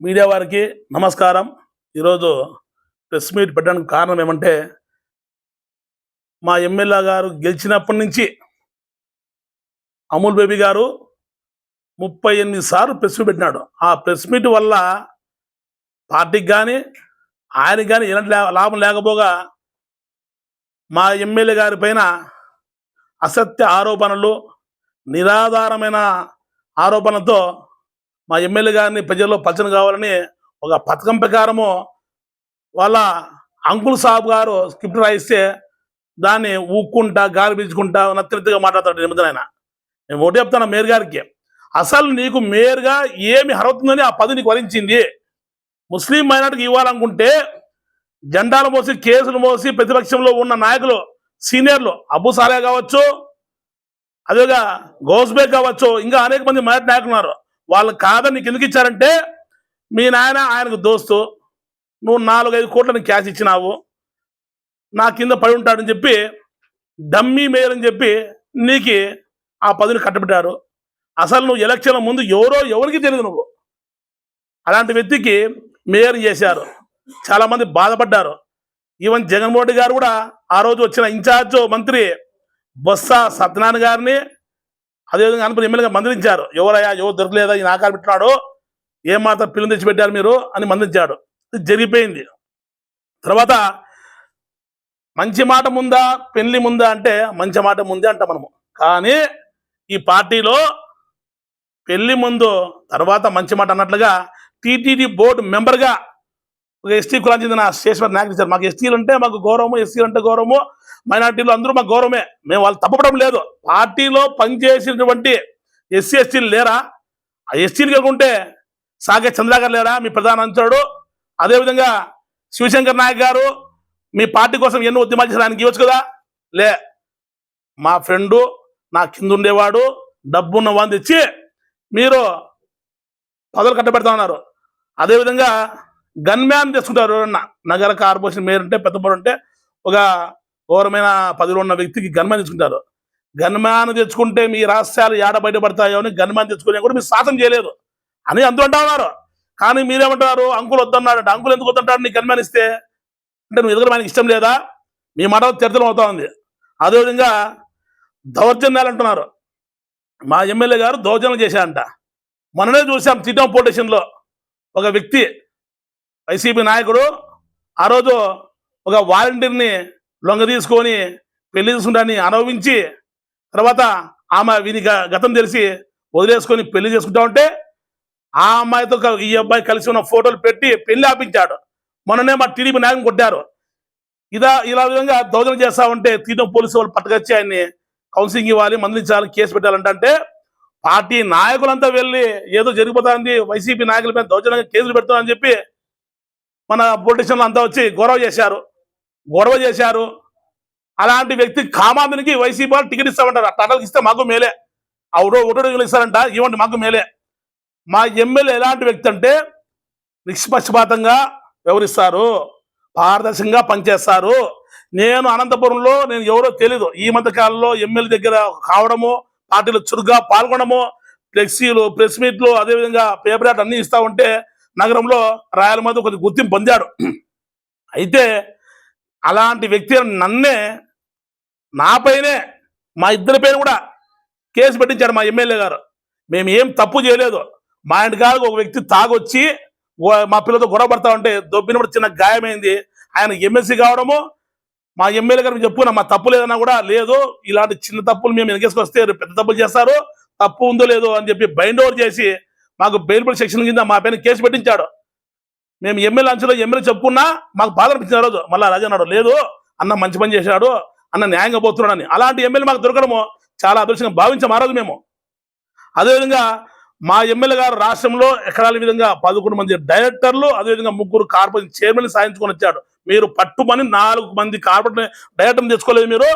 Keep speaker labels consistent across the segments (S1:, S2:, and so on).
S1: Media వారికి నమస్కారం. ఈరోజు ప్రెస్ మీట్ పెట్టడానికి కారణం ఏమంటే, మా ఎమ్మెల్యే గారు గెలిచినప్పటి నుంచి అమూల్ బేబీ గారు 38 సార్లు ప్రెస్ మీట్ పెట్టినాడు. ఆ ప్రెస్ మీట్ వల్ల పార్టీకి కానీ ఆయనకి కానీ ఎలాంటి లాభం లేకపోగా మా ఎమ్మెల్యే గారి పైన అసత్య ఆరోపణలు, నిరాధారమైన ఆరోపణలతో మా ఎమ్మెల్యే గారిని ప్రజల్లో పలచన కావాలని ఒక పథకం ప్రకారము వాళ్ళ అంకుల్ సాబ్ గారు స్క్రిప్ట్ రాయిస్తే దాన్ని ఊక్కుంటా గాలి పీల్చుకుంటా నత్తిగా మాట్లాడతాడు నిమిదనైనా. నేను ఒకటి చెప్తాను మేయర్ గారికి, అసలు నీకు మేయర్గా ఏమి అర్హతుందని ఆ పదవి నీకు వరించింది? ముస్లిం మైనార్టీకి ఇవ్వాలనుకుంటే జెండాలు మోసి కేసులు మోసి ప్రతిపక్షంలో ఉన్న నాయకులు సీనియర్లు అబూ సాలే కావచ్చు, అదేగా గౌస్బేగ్ కావచ్చు, ఇంకా అనేక మంది మైనార్టీ నాయకులు ఉన్నారు. వాళ్ళు కాదని నీకు ఎందుకు ఇచ్చారంటే, మీ నాయన ఆయనకు దోస్తు, నువ్వు 4-5 కోట్లని క్యాష్ ఇచ్చినావు, నా కింద పడి ఉంటాడని చెప్పి డమ్మీ మేయర్ అని చెప్పి నీకు ఆ పదవిని కట్టబెట్టారు. అసలు నువ్వు ఎలక్షన్ల ముందు ఎవరికి తెలియదు. నువ్వు అలాంటి వ్యక్తికి మేయర్ చేశారు. చాలామంది బాధపడ్డారు. ఈవెన్ జగన్మోహన్ రెడ్డి గారు కూడా ఆ రోజు వచ్చిన ఇన్ఛార్జ్ మంత్రి బొత్స సత్యనారాయణ గారిని అదేవిధంగా అనుకుని ఎమ్మెల్యేగా మందలించారు. ఎవరయ్యా, ఎవరు దొరకలేదా, ఈ నాకాలు పెట్టినాడు, ఏం మాత్రం పిల్లలు తెచ్చిపెట్టారు మీరు అని మందలించాడు. ఇది జరిగిపోయింది. తర్వాత మంచి మాట ముందా పెళ్లి ముందా అంటే మంచి మాట ముందే అంటాం మనము. కానీ ఈ పార్టీలో పెళ్లి ముందు తర్వాత మంచి మాట అన్నట్లుగా టీటీడీ బోర్డు మెంబర్గా ఒక ఎస్టీ కులానికి చెందిన స్టేషన్ నాయకులు ఇచ్చారు. మాకు ఎస్టీలు అంటే మాకు గౌరవము, ఎస్సీలు అంటే గౌరవము, మైనార్టీలు అందరూ మాకు గౌరవమే, మేము వాళ్ళు తప్పడం లేదు. పార్టీలో పనిచేసినటువంటి ఎస్సీ ఎస్టీలు లేరా? ఆ ఎస్టీలు కాకుంటే సాగే చంద్ర గారు లేరా మీ ప్రధాన అంచడు? అదేవిధంగా శివశంకర్ నాయక్ గారు మీ పార్టీ కోసం ఎన్నో ఉద్యమాలు చేసిన ఆయనకి ఇవ్వచ్చు కదా? లే, మా ఫ్రెండు నా కింద ఉండేవాడు, డబ్బున్న వాడిని తెచ్చి మీరు పదవులు కట్టబెడతా ఉన్నారు. అదేవిధంగా గన్మ్యాన్ తెచ్చుకుంటారు. ఎవరన్నా నగర కార్పొరేషన్ మేయర్ అంటే పెద్దపడు అంటే ఒక ఘోరమైన పదవిలో ఉన్న వ్యక్తికి గన్మ్యాన్ తెచ్చుకుంటారు. గన్మ్యాన్ తెచ్చుకుంటే మీ రహస్యాలు ఏడ బయటపడతాయో అని గన్మ్యాన్ తెచ్చుకునే కూడా మీరు శాతం చేయలేదు అని అందరూ అంటా ఉన్నారు. కానీ మీరేమంటారు, అంకుల్ వద్దన్నాడు. అంకుల్ ఎందుకు వద్దంటాడు? నీకు గన్మ్యాన్ ఇస్తే అంటే నువ్వు ఎదురు ఆయనకి ఇష్టం లేదా? మీ మాట చర్చలు అవుతా ఉంది. అదేవిధంగా దౌర్జన్యాలు అంటున్నారు. మా ఎమ్మెల్యే గారు దౌర్జన్యం చేశారంట. మొన్ననే చూసాం చిట్టం పోలీస్ స్టేషన్లో ఒక వ్యక్తి వైసీపీ నాయకుడు ఆ రోజు ఒక వాలంటీర్ని లొంగ తీసుకొని పెళ్లి చేసుకుంటాన్ని అనుభవించి తర్వాత ఆమె వీని గతం తెలిసి వదిలేసుకొని పెళ్లి చేసుకుంటా ఉంటే ఆ అమ్మాయితో ఈ అబ్బాయి కలిసి ఉన్న ఫోటోలు పెట్టి పెళ్లి ఆపించాడు. మొన్ననే మా టీడీపీ నాయకుని కొట్టారు. ఇలా విధంగా దౌర్జన్యం చేస్తా ఉంటే తీర్థం పోలీసు వాళ్ళు పట్టుకొచ్చి ఆయన్ని కౌన్సిలింగ్ ఇవ్వాలి, మందలించాలి, కేసు పెట్టాలంటే పార్టీ నాయకులంతా వెళ్ళి ఏదో జరిగిపోతుంది, వైసీపీ నాయకుల మీద దౌర్జన్యంగా కేసులు పెడతామని చెప్పి మన పొలిటీషియన్లు అంతా వచ్చి గొడవ చేశారు. అలాంటి వ్యక్తి కామాంధునికి వైసీపీ వాళ్ళు టికెట్ ఇస్తామంటారు. అట్లా ఇస్తే మాకు మేలే, ఒకటో ఇస్తారంట, ఇవ్వండి మాకు మేలే. మా ఎమ్మెల్యే ఎలాంటి వ్యక్తి అంటే నిష్పక్షపాతంగా వ్యవహరిస్తారు, పారదర్శకంగా పనిచేస్తారు. నేను అనంతపురంలో నేను ఎవరో తెలీదు, ఈ మధ్య కాలంలో ఎమ్మెల్యే దగ్గర కావడము, పార్టీలో చురుగ్గా పాల్గొనడము, ఫ్లెక్సీలు, ప్రెస్ మీట్లు, అదేవిధంగా పేపర్ యాడ్ అన్నీ ఇస్తా ఉంటే నగరంలో రాయల మీద కొద్దిగా గుర్తింపు పొందాడు. అయితే అలాంటి వ్యక్తి నన్నే, నాపైనే, మా ఇద్దరి పైన కూడా కేసు పెట్టించాడు మా ఎమ్మెల్యే గారు. మేము ఏం తప్పు చేయలేదు. మా ఇంటి కాదు ఒక వ్యక్తి తాగొచ్చి మా పిల్లలతో గొడవ పడతా ఉంటే దొబ్బినప్పుడు చిన్న గాయమైంది. ఆయన ఎమ్మెల్సీ కావడము, మా ఎమ్మెల్యే గారికి చెప్పుకున్నా మా తప్పు లేదన్నా కూడా లేదు, ఇలాంటి చిన్న తప్పులు మేము వెనకేసుకొస్తే పెద్ద తప్పులు చేస్తారు, తప్పు ఉందో లేదో అని చెప్పి బైండ్ ఓవర్ చేసి మాకు బెయిల్బుల్ సెక్షన్ కింద మా పైన కేసు పెట్టించాడు. మేము ఎమ్మెల్యే అంచులో ఎమ్మెల్యే చెప్పుకున్నా మాకు బాధ అనిపించిన రోజు మళ్ళీ రాజు అన్నాడు, లేదు అన్న మంచి పని చేశాడు, అన్న న్యాయంగా పోతున్నాడని. అలాంటి ఎమ్మెల్యే మాకు దొరకడము చాలా అదృష్టంగా భావించాం ఆ రోజు మేము. అదేవిధంగా మా ఎమ్మెల్యే గారు రాష్ట్రంలో ఎకరాల విధంగా 11 మంది డైరెక్టర్లు, అదేవిధంగా 3 కార్పొరేషన్ చైర్మన్ సాధించుకొని వచ్చాడు. మీరు పట్టుమని 4 మంది కార్పొరేషన్ డైరెక్టర్లు తెచ్చుకోలేదు. మీరు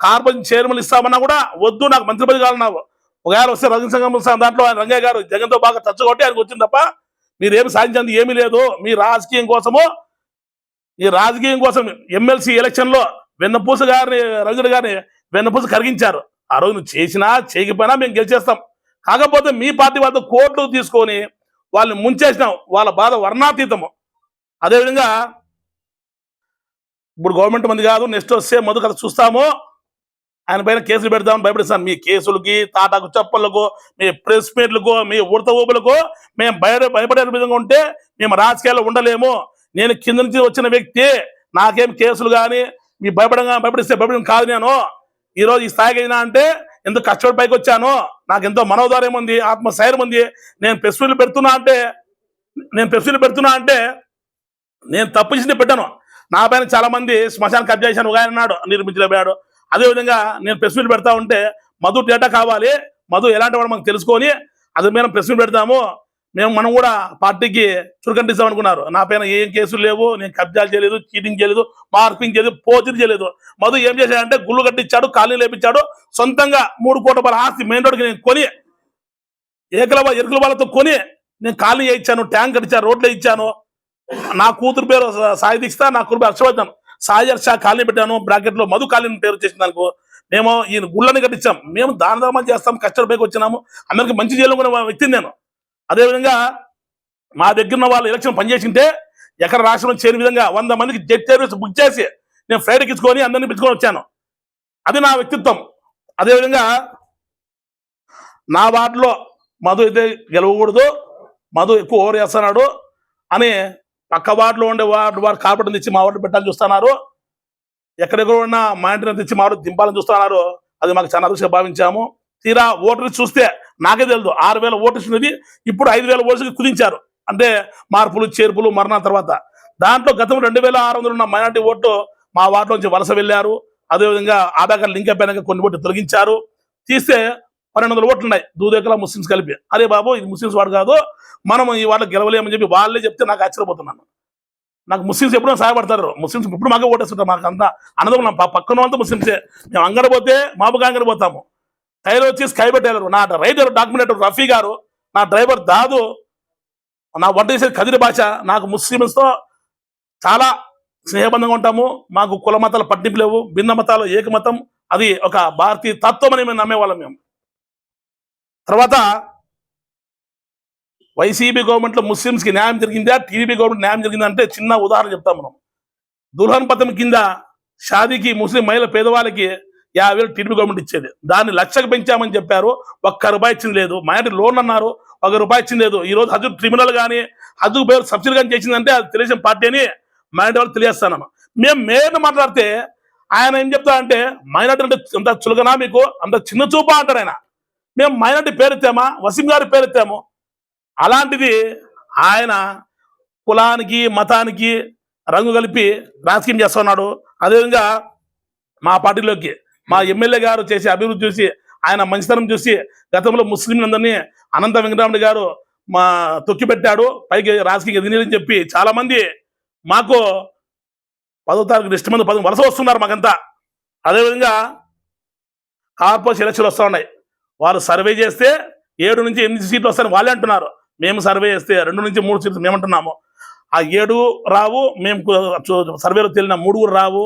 S1: కార్పొరేషన్ చైర్మన్ ఇస్తామన్నా కూడా వద్దు, నాకు మంత్రి పదవి కావాలన్నావు. ఒకవేళ వస్తే రజనీ సంఘం దాంట్లో ఆయన రంగయ్య గారు జగన్తో బాగా చచ్చగొట్టి ఆయనకు వచ్చింది తప్ప మీరేమి సాధించింది ఏమీ లేదు. మీ రాజకీయం కోసం ఎమ్మెల్సీ ఎలక్షన్లో వెన్నపూస గారిని, రవిజుడి గారిని వెన్నపూస కరిగించారు. ఆ రోజు నువ్వు చేసినా చేయకపోయినా మేము గెలిచేస్తాం. కాకపోతే మీ పార్టీ వాళ్ళతో కోర్టు తీసుకొని వాళ్ళని ముంచేసినాం. వాళ్ళ బాధ వర్ణాతీతము. అదేవిధంగా ఇప్పుడు గవర్నమెంట్ మంది కాదు, నెక్స్ట్ వస్తే మధు కథ చూస్తాము, ఆయన పైన కేసులు పెడతామని భయపడిస్తాను. మీ కేసులకి, తాటాకు చప్పలకు, మీ ప్రెస్ మీట్లకు, మీ ఉడత ఊపులకు మేము భయపడే విధంగా ఉంటే మేము రాజకీయాల్లో ఉండలేము. నేను కింద నుంచి వచ్చిన వ్యక్తి, నాకేం కేసులు కానీ మీ భయపడిస్తే భయపడడం కాదు. నేను ఈరోజు ఈ స్థాయికి అయినా అంటే ఎంతో కష్టపడి పైకి వచ్చాను. నాకు ఎంతో మనోధార్యం ఉంది, ఆత్మస్థైర్యం ఉంది. నేను ప్రెస్ మీట్లు పెడుతున్నా అంటే నేను తప్పు చేసి పెట్టాను. నా పైన చాలా మంది శ్మశానం కబ్జా చేశాను ఒక ఆయన అన్నాడు, నిర్మించలేపాడు. అదేవిధంగా నేను ప్రెస్ మీట్ పెడతా ఉంటే మధు డేటా కావాలి, మధు ఎలాంటి వాడు మనకు తెలుసుకొని అది మేము ప్రెస్ మీట్ పెడతాము, మనం కూడా పార్టీకి చురుకంటిస్తాం అనుకున్నారు. నా పైన ఏం కేసులు లేవు, నేను కబ్జాలు చేయలేదు, చీటింగ్ చేయలేదు, మార్పింగ్ చేయలేదు, పోచరీ చేయలేదు. మధు ఏం చేశాడంటే గుళ్ళు కట్టించాడు, కాలనీ లేపించాడు, సొంతంగా 3 కోట్ల రూపాయల ఆస్తి మెయిన్ రోడ్కి నేను కొని ఎరుకుల వాళ్ళతో కొని నేను కాలనీ ఇచ్చాను, ట్యాంక్ కట్టించాను, రోడ్లు ఇచ్చాను. నా కూతురు పేరు సాయి దీక్షిత, నా కూతురు పేరు హర్షవర్ధన్. సాయి హర్ష కాలనీ పెట్టాను, బ్రాకెట్లో మధు కాలనీ పేరు చేసిన దానికి మేము ఈ గుళ్ళని కట్టించాం. మేము దాన ధర్మాలు చేస్తాం, కష్టపడికి వచ్చినాము, అందరికి మంచి చేయాలనుకునే వ్యక్తిని నేను. అదేవిధంగా మా దగ్గర ఉన్న వాళ్ళు ఎలక్షన్ పనిచేసింటే ఎక్కడ రాష్ట్రంలో చేరిన విధంగా 100 మందికి జెట్ సర్వీస్ బుక్ చేసి నేను ఫ్లైట్ ఎక్కించుకొని అందరినీ పిలుచుకొని వచ్చాను. అది నా వ్యక్తిత్వం. అదేవిధంగా నా వార్డులో మధు అయితే గెలవకూడదు, మధు ఎక్కువ ఓవర్ చేస్తున్నాడు అని పక్క వార్డులో ఉండే వారు కార్పొరేటర్ తెచ్చి మా వార్డు పెట్టాలని చూస్తున్నారు. ఎక్కడెక్కడ ఉన్న మా ఇంటిని తెచ్చి మా వార్డు దింపాలని చూస్తున్నారు. అది మాకు చాలా అదృష్టంగా భావించాము. తీరా ఓటర్లు చూస్తే నాకే తెలుసు, 6,000 ఓటర్స్ ఉన్నది, ఇప్పుడు 5,000 ఓటర్స్కి కుదించారు. అంటే మార్పులు చేర్పులు మరణాల తర్వాత. దాంట్లో గతం 2,600 ఉన్న మైనార్టీ ఓటు మా వార్డులో నుంచి వలస వెళ్ళారు. అదేవిధంగా ఆధార్ కార్డు లింక్ అయిపోయినాక కొన్ని ఓట్లు తొలగించారు. తీస్తే 1,200 ఓట్లు ఉన్నాయి దూదేకల ముస్లిమ్స్ కలిపి. అరే బాబు, ఇది ముస్లిమ్స్ వాడు కాదు, మనం ఈ వార్డులో గెలవలేమని చెప్పి వాళ్ళే చెప్తే నాకు ఆశ్చర్యపోతున్నాను. నాకు ముస్లిమ్స్ ఎప్పుడూ సహాయపడతారు, ముస్లిమ్స్ ఇప్పుడు మాకే ఓటేస్తుంటారు. మాకు అంతా అన్నదం, పక్కన అంతా ముస్లిమ్సే. మేము అంగడిపోతే మాపుగా అంగడిపోతాము. టైర్ వచ్చి స్కై టైలర్, నా రైడర్ డాక్యుమెంటర్ రఫీ గారు, నా డ్రైవర్ దాదు, నా వంట చేసేది కదిరి భాష. నాకు ముస్లిమ్స్తో చాలా స్నేహబంధంగా ఉంటాము. మాకు కుల మతాల పట్టింపు లేవు, భిన్న మతాలు ఏకమతం, అది ఒక భారతీయ తత్వం అని మేము నమ్మేవాళ్ళం. మేము తర్వాత వైసీపీ గవర్నమెంట్లో ముస్లిమ్స్కి న్యాయం జరిగిందా, టీడీపీ గవర్నమెంట్ న్యాయం జరిగిందా అంటే చిన్న ఉదాహరణ చెప్తాం. మనం దుల్హన్ పథకం కింద షాదీకి ముస్లిం మహిళ పేదవాళ్ళకి 50,000 టీడీపీ గవర్నమెంట్ ఇచ్చేది. దాన్ని 1,00,000కి పెంచామని చెప్పారు, ₹1 ఇచ్చింది లేదు. మైనారిటీ లోన్ అన్నారు, ₹1 ఇచ్చింది లేదు. ఈరోజు హజ్ ట్రిబ్యునల్ కానీ హజ్ పేరు సబ్సిడీ కానీ చేసిందంటే అది తెలిసిన పార్టీ అని మైనారిటీ వాళ్ళు తెలియజేస్తాను. మేము మేయర్ని మాట్లాడితే ఆయన ఏం చెప్తారంటే, మైనారిటీ అంటే అంత చులకనా మీకు, అంత చిన్న చూపా అంటారు ఆయన. మేము మైనారిటీ పేరెత్తామా, వసీం గారి పేరెత్తాము. అలాంటిది ఆయన కులానికి మతానికి రంగు కలిపి రాజకీయం చేస్తున్నాడు. అదేవిధంగా మా పార్టీలోకి మా ఎమ్మెల్యే గారు చేసే అభివృద్ధి చూసి, ఆయన మంచితనం చూసి గతంలో ముస్లింలందరినీ అనంత వెంకటరామరెడ్డి గారు తొక్కిపెట్టాడు, పైకి రాజకీయ ఎదినని చెప్పి చాలా మంది మాకు 10వ తారీఖు నెక్స్ట్ మంది 10 వలస వస్తున్నారు మాకంతా. అదేవిధంగా కార్పొరేషన్ ఎలక్షన్లు వస్తూ ఉన్నాయి. వాళ్ళు సర్వే చేస్తే 7 నుంచి 8 సీట్లు వస్తాయని వాళ్ళే అంటున్నారు. మేము సర్వే చేస్తే 2 నుంచి 3 సీట్లు మేమంటున్నాము. ఆ 7 రావు, మేము సర్వేలో తేలిన 3 రావు.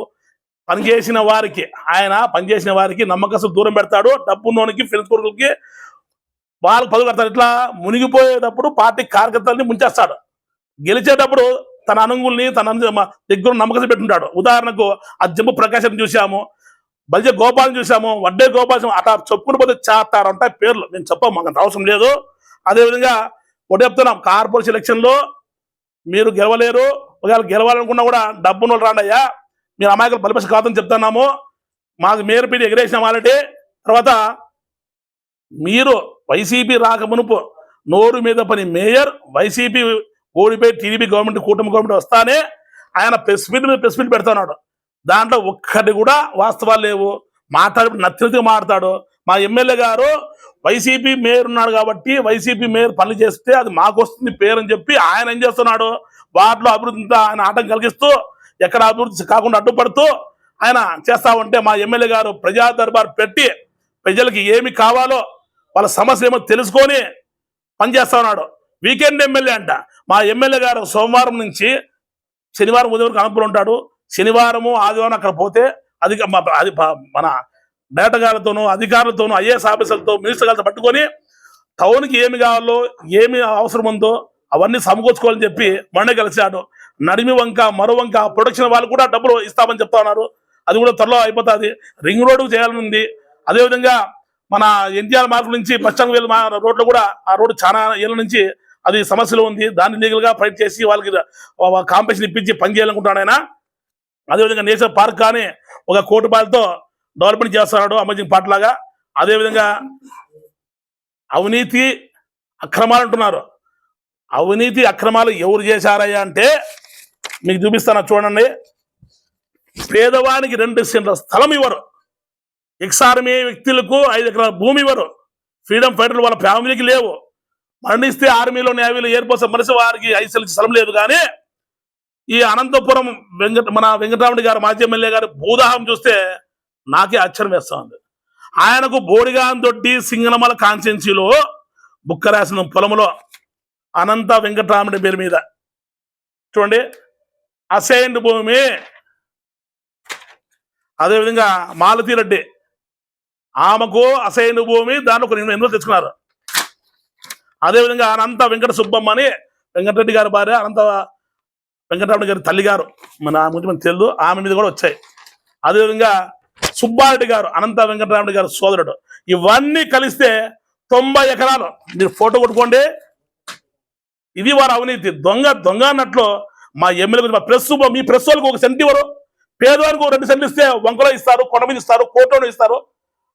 S1: పనిచేసిన వారికి నమ్మకస్తులు దూరం పెడతాడు, డబ్బున్నోనికి ఫ్రెండ్స్ కొడుకులకి వాళ్ళకి పదులు కడతాడు. ఇట్లా మునిగిపోయేటప్పుడు పార్టీ కార్యకర్తల్ని ముంచేస్తాడు, గెలిచేటప్పుడు తన అనుగుల్ని తన దగ్గర నమ్మకం పెట్టుంటాడు. ఉదాహరణకు ఆ జంబు ప్రకాశం చూసాము, బల్జ గోపాలను చూసాము, వడ్డే గోపాలం, అట్లా చెప్పుకుని పోతే చాతారు ఉంటాయి పేర్లు. నేను చెప్పాము, మాకు అంత అవసరం లేదు. అదేవిధంగా ఒకటి చెప్తున్నాం, కార్పొరేషన్ ఎలక్షన్లో మీరు గెలవలేరు. ఒకవేళ గెలవాలనుకున్నా కూడా డబ్బును రాండయ్యా, మీరు అమాయకులు బలిపశ కాదని చెప్తున్నాము. మాకు మేయర్ పీడి ఎగరేసిన వాళ్ళటే. తర్వాత మీరు వైసీపీ రాకమునుపు నోరు మీద పని మేయర్, వైసీపీ ఓడిపోయి టీడీపీ గవర్నమెంట్ కూటమి గవర్నమెంట్ వస్తానే ఆయన ప్రెస్ మీట్ పెడుతున్నాడు. దాంట్లో ఒక్కటి కూడా వాస్తవాలు లేవు. నచ్చినట్టుగా మాట్లాడతాడు. మా ఎమ్మెల్యే గారు వైసీపీ మేయర్ ఉన్నాడు కాబట్టి వైసీపీ మేయర్ పనులు చేస్తే అది మాకు వస్తుంది పేరు అని చెప్పి ఆయన ఏం చేస్తున్నాడు, వాటిలో అభివృద్ధితో ఆయన ఆటం కలిగిస్తూ ఎక్కడ అభివృద్ధి కాకుండా అడ్డుపడుతూ ఆయన చేస్తా ఉంటే మా ఎమ్మెల్యే గారు ప్రజా దర్బార్ పెట్టి ప్రజలకి ఏమి కావాలో వాళ్ళ సమస్య ఏమో తెలుసుకొని పనిచేస్తా ఉన్నాడు. వీకెండ్ ఎమ్మెల్యే అంట. మా ఎమ్మెల్యే గారు సోమవారం నుంచి శనివారం ఉదయం వరకు అనంతపురం ఉంటాడు. శనివారము ఆదివారం అక్కడ పోతే అది మన డేటగాళ్ళతోనూ అధికారులతోనూ ఐఏఎస్ ఆఫీసర్లతో మినిస్టర్ గారితో పట్టుకొని టౌన్కి ఏమి కావాలో ఏమి అవసరం ఉందో అవన్నీ సమకూర్చుకోవాలని చెప్పి మొన్నే కలిశాడు. నడిమి వంక మరో వంక ప్రొడక్షన్ వాళ్ళు కూడా డబ్బులు ఇస్తామని చెప్తా ఉన్నారు. అది కూడా త్వరలో అయిపోతుంది. రింగ్ రోడ్డు చేయాలని ఉంది. అదేవిధంగా మన ఎన్టీఆర్ మార్గం నుంచి బస్టాండ్ రోడ్లో కూడా ఆ రోడ్డు చాలా ఏళ్ళ నుంచి అది సమస్యలు ఉంది. దాన్ని లీగల్ గా ఫైట్ చేసి వాళ్ళకి కాంపిటీషన్ ఇప్పించి పని చేయాలనుకుంటాడు ఆయన. అదేవిధంగా నేషనల్ పార్క్ కానీ ఒక ₹1 కోటి డెవలప్మెంట్ చేస్తున్నాడు అమేజింగ్ పార్ట్ లాగా. అదేవిధంగా అవినీతి అక్రమాలు అంటున్నారు. అవినీతి అక్రమాలు ఎవరు చేశారయ్యా అంటే మీకు చూపిస్తాను చూడండి. పేదవానికి 2 సెంట్ల స్థలం ఇవ్వరు. ఎక్స్-ఆర్మీ వ్యక్తులకు 5 ఎకరాల భూమి ఇవ్వరు. ఫ్రీడమ్ ఫైటర్లు వాళ్ళ ఫ్యామిలీకి లేవు. మరణిస్తే ఆర్మీలో నేవీలో ఎయిర్ ఫోర్స్ మనిషి వారికి 5 సెంట్ల స్థలం లేదు. కానీ ఈ అనంతపురం మన వెంకటరామరెడ్డి గారు మాజీ ఎమ్మెల్యే గారు భూదాహం చూస్తే నాకే ఆశ్చర్యం వేస్తా ఉంది. ఆయనకు బోడిగాన్ దొడ్డి సింగనమల కాన్స్టిట్యున్సీలో బుక్క రాసిన పొలంలో అనంత వెంకటరామరెడ్డి పేరు మీద చూడండి అసైన్డ్ భూమి. అదేవిధంగా మాలతీరెడ్డి ఆమెకు అసైన్డ్ భూమి, దాంట్లో కొన్ని ఎన్నో తెచ్చుకున్నారు. అదేవిధంగా అనంత వెంకట సుబ్బమ్మ అని వెంకటరెడ్డి గారి భార్య, అనంత వెంకటరామరెడ్డి గారి తల్లి గారు మన ముందు తెలుగు, ఆమె మీద కూడా వచ్చాయి. అదేవిధంగా సుబ్బారెడ్డి గారు అనంత వెంకటరామరెడ్డి గారు సోదరుడు. ఇవన్నీ కలిస్తే 90 ఎకరాలు. మీరు ఫోటో కొట్టుకోండి. ఇది వారు అవినీతి. దొంగ అన్నట్లు మా ఎమ్మెల్యే గురించి మీ ప్రెస్ వాళ్ళకు 1 సెంట్ ఇవ్వరు. పేదవారికి 2 సెంట్లు ఇస్తే వంకలో ఇస్తారు, కొండ మీద ఇస్తారు, కోటలో ఇస్తారు.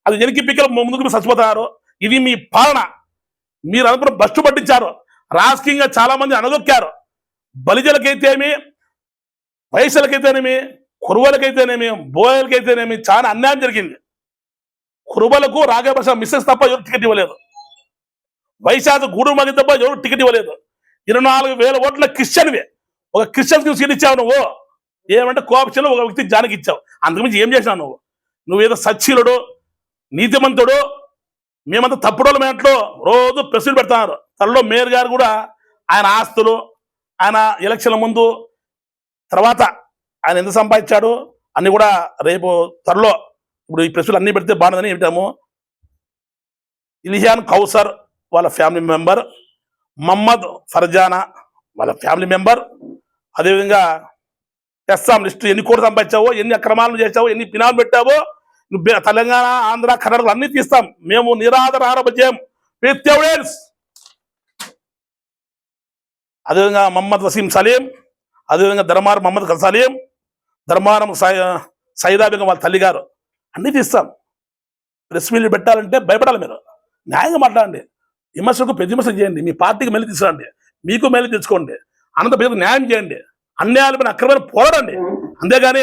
S1: అది వెనక్కి పిక్కలు ముందుకు చచ్చిపోతున్నారు. ఇది మీ పాలన. మీరు అనుకున్న బస్టు పట్టించారు. రాజకీయంగా చాలా మంది అనదొక్కారు. బలిజలకైతేమి, వైశ్యులకైతేనేమి, కురువలకైతేనేమి, బోయలకైతేనేమి చాలా అన్యాయం జరిగింది. కురుబలకు రాఘవప్రసాద్ మిస్సెస్ తప్ప ఎవరు టికెట్ ఇవ్వలేదు. వైశాఖ గూడు మగి తప్ప ఎవరు టికెట్ ఇవ్వలేదు. 24,000 ఓట్ల క్రిస్టియన్వే. ఒక క్రిస్టియన్కి సీట్ ఇచ్చావు నువ్వు. ఏమంటే కోఆప్షన్ ఒక వ్యక్తి జానికి ఇచ్చావు. అంతకుమించి ఏం చేసినావు నువ్వు? నువ్వేదో సచ్చీలుడు, నీతిమంతుడు, మేమంతా తప్పుడోళ్ళ మేంట్లో రోజు ప్రెస్సులు పెడతారు. త్వరలో మేయర్ గారు కూడా ఆయన ఆస్తులు, ఆయన ఎలక్షన్ల ముందు తర్వాత ఆయన ఎంత సంపాదించాడు అన్ని కూడా రేపు త్వరలో ఇప్పుడు ఈ ప్రెస్సులు అన్ని పెడితే బాగుందని ఏమిటాము. ఇలియాన్ కౌసర్ వాళ్ళ ఫ్యామిలీ మెంబర్, మహమ్మద్ ఫర్జానా వాళ్ళ ఫ్యామిలీ మెంబర్, అదేవిధంగా ఎస్సాం లిస్టు ఎన్ని కోట్లు సంపాదించావో, ఎన్ని అక్రమాలను చేసావో, ఎన్ని పినాలు పెట్టావో, నువ్వు తెలంగాణ, ఆంధ్ర, కర్ణాటక అన్ని తీస్తాం. మేము నిరాధార ఆరోపణ చేయం విత్ ఎవిడెన్స్. అదేవిధంగా మహమ్మద్ వసీం సలీం, అదేవిధంగా ధర్మారం మహమ్మద్ సలీం, ధర్మారం సైదాబేగం వాళ్ళ తల్లి గారు అన్నీ తీస్తాం. ప్రెస్ మీట్లు పెట్టాలంటే భయపడాలి. మీరు న్యాయంగా మాట్లాడండి. విమర్శకు ప్రతి విమర్శ చేయండి. మీ పార్టీకి మెల్లి తీసుకురండి, మీకు మెల్లి తెచ్చుకోండి. అనంత పేరు న్యాయం చేయండి. అన్యాయాలు పైన అక్రమాలు పోరాడండి. అంతేగాని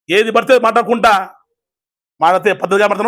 S1: ఏది పడితే మాట్లాడకుండా మాట్లాడితే పద్ధతిగా మాట్లాడతాను.